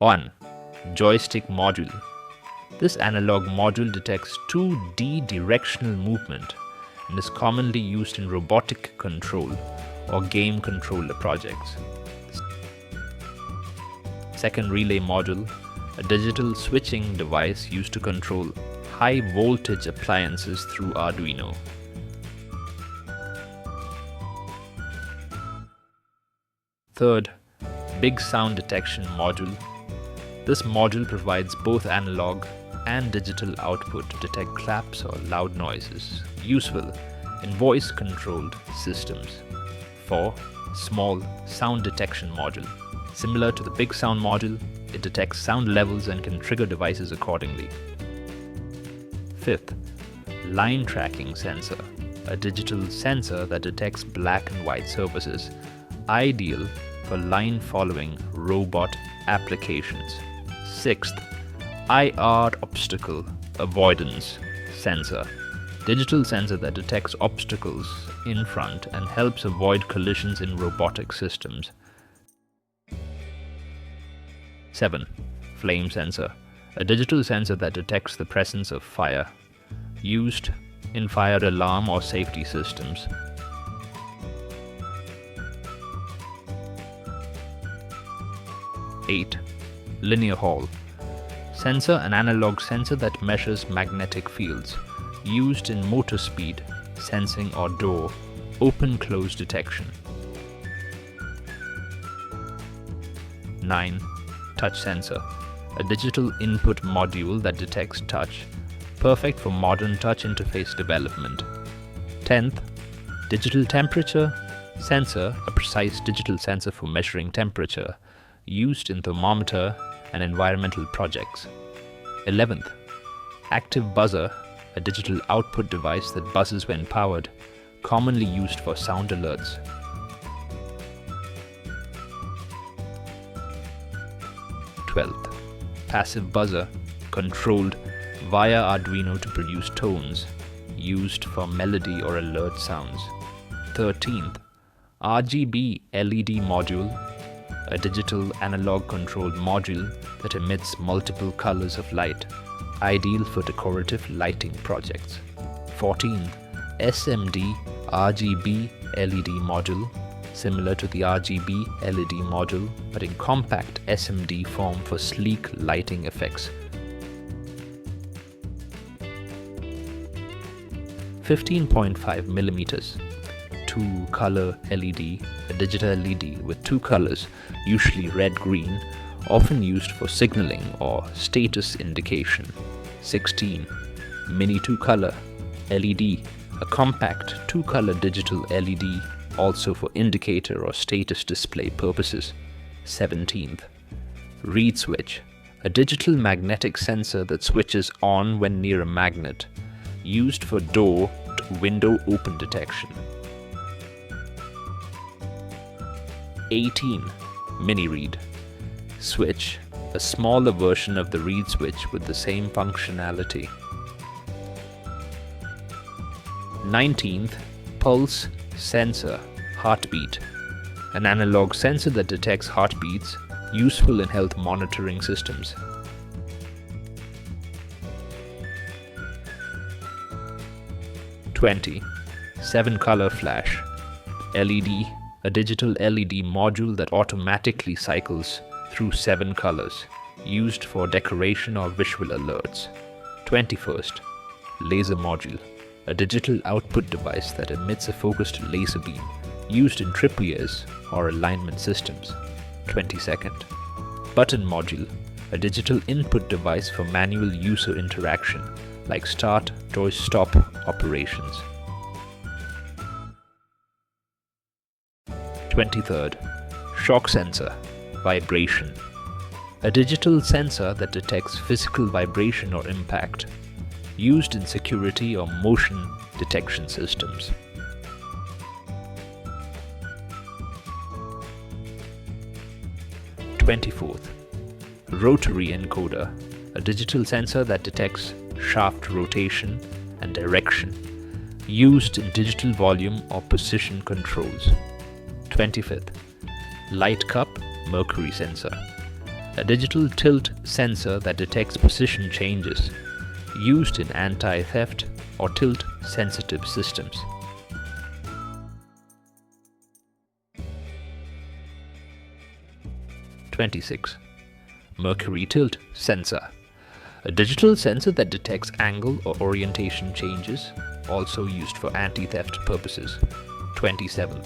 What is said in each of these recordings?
1. Joystick Module. This analog module detects 2D directional movement and is commonly used in robotic control or game controller projects. 2nd Relay Module, a digital switching device used to control high voltage appliances through Arduino. 3rd, Big Sound Detection Module. This module provides both analog and digital output to detect claps or loud noises, useful in voice-controlled systems. 4. Small Sound Detection Module. Similar to the Big Sound Module, it detects sound levels and can trigger devices accordingly. 5th, Line Tracking Sensor, a digital sensor that detects black and white surfaces, ideal for line-following robot applications. 6th, IR Obstacle Avoidance Sensor, digital sensor that detects obstacles in front and helps avoid collisions in robotic systems. 7. Flame Sensor, a digital sensor that detects the presence of fire, used in fire alarm or safety systems. 8. Linear Hall, sensor and analog sensor that measures magnetic fields, used in motor speed sensing or door open-close detection. 9. Touch Sensor, a digital input module that detects touch, perfect for modern touch interface development. 10th, Digital Temperature Sensor, a precise digital sensor for measuring temperature, used in thermometer and environmental projects. 11th, Active Buzzer, a digital output device that buzzes when powered, commonly used for sound alerts. 12th, Passive Buzzer, controlled via Arduino to produce tones, used for melody or alert sounds. 13th, RGB LED Module, a digital analog controlled module that emits multiple colors of light, ideal for decorative lighting projects. 14th, SMD RGB LED Module, similar to the RGB LED module but in compact SMD form for sleek lighting effects. 15.5 millimeters, 2-color LED, a digital LED with 2 colors, usually red-green, often used for signaling or status indication. 16. Mini 2-color LED, a compact 2-color digital LED, also for indicator or status display purposes. 17th, Reed Switch, a digital magnetic sensor that switches on when near a magnet, used for door to window open detection. 18. Mini Reed Switch, a smaller version of the reed switch with the same functionality. 19th, Pulse Sensor Heartbeat, an analog sensor that detects heartbeats, useful in health monitoring systems. 20. 7-color flash LED, a digital LED module that automatically cycles through 7 colors, used for decoration or visual alerts. 21st, Laser Module, a digital output device that emits a focused laser beam, used in tripwires or alignment systems. 22nd, Button Module, a digital input device for manual user interaction, like start or stop operations. 23rd, Shock Sensor Vibration, a digital sensor that detects physical vibration or impact, used in security or motion detection systems. 24th, Rotary Encoder, a digital sensor that detects shaft rotation and direction, used in digital volume or position controls. 25th, Light Cup Mercury Sensor, A digital tilt sensor that detects position changes, used in anti-theft or tilt-sensitive systems. (26) Mercury tilt sensor. A digital sensor that detects angle or orientation changes, also used for anti-theft purposes. 27.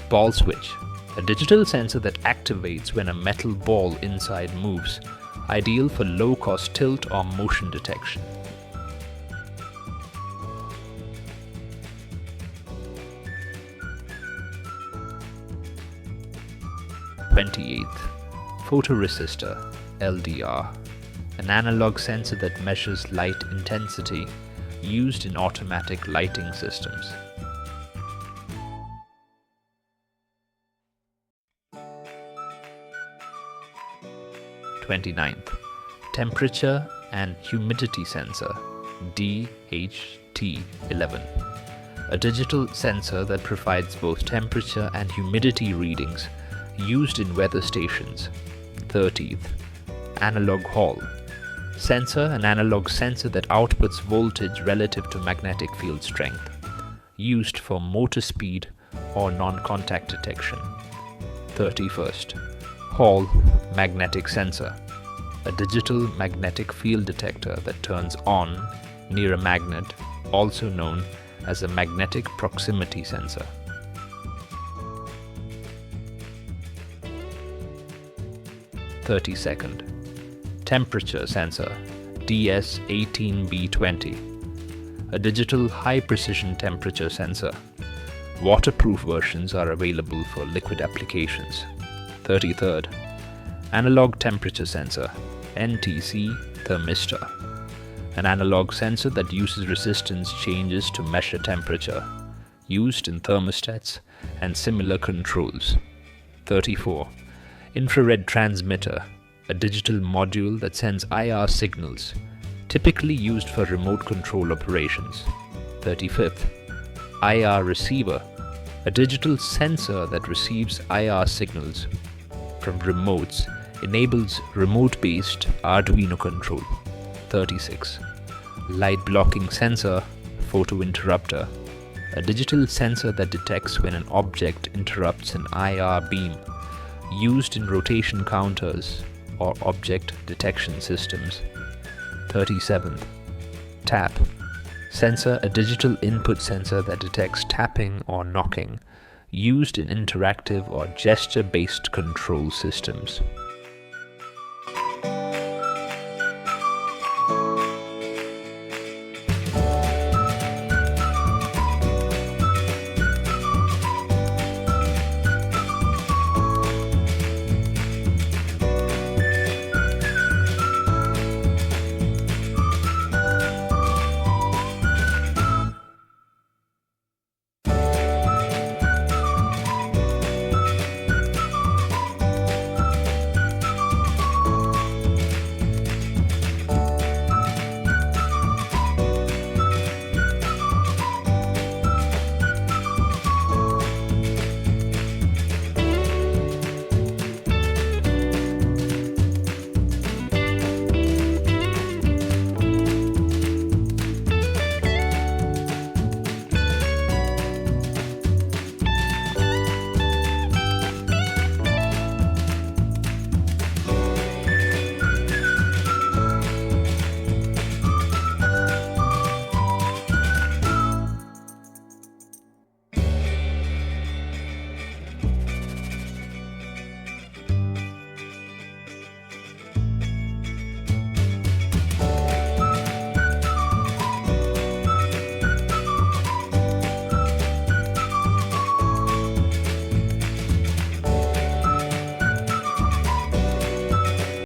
Ball switch. A digital sensor that activates when a metal ball inside moves, ideal for low-cost tilt or motion detection. 28. Photoresistor (LDR). An analog sensor that measures light intensity, used in automatic lighting systems. 29th. Temperature and humidity sensor (DHT11). A digital sensor that provides both temperature and humidity readings, used in weather stations. 30th. Analog Hall. Sensor, an analog sensor that outputs voltage relative to magnetic field strength, used for motor speed or non-contact detection. 31st. Hall magnetic sensor. A digital magnetic field detector that turns on near a magnet, also known as a magnetic proximity sensor. 32nd. Temperature sensor DS18B20. A digital high-precision temperature sensor. Waterproof versions are available for liquid applications. 33rd. Analog temperature sensor NTC thermistor. An analog sensor that uses resistance changes to measure temperature, used in thermostats and similar controls. 34. Infrared transmitter. A digital module that sends IR signals, typically used for remote control operations. 35th. IR receiver. A digital sensor that receives IR signals from remotes, enables remote-based Arduino control. 36. Light blocking sensor, photointerrupter. A digital sensor that detects when an object interrupts an IR beam, used in rotation counters or object detection systems. 37th. Tap. Sensor, a digital input sensor that detects tapping or knocking, used in interactive or gesture-based control systems.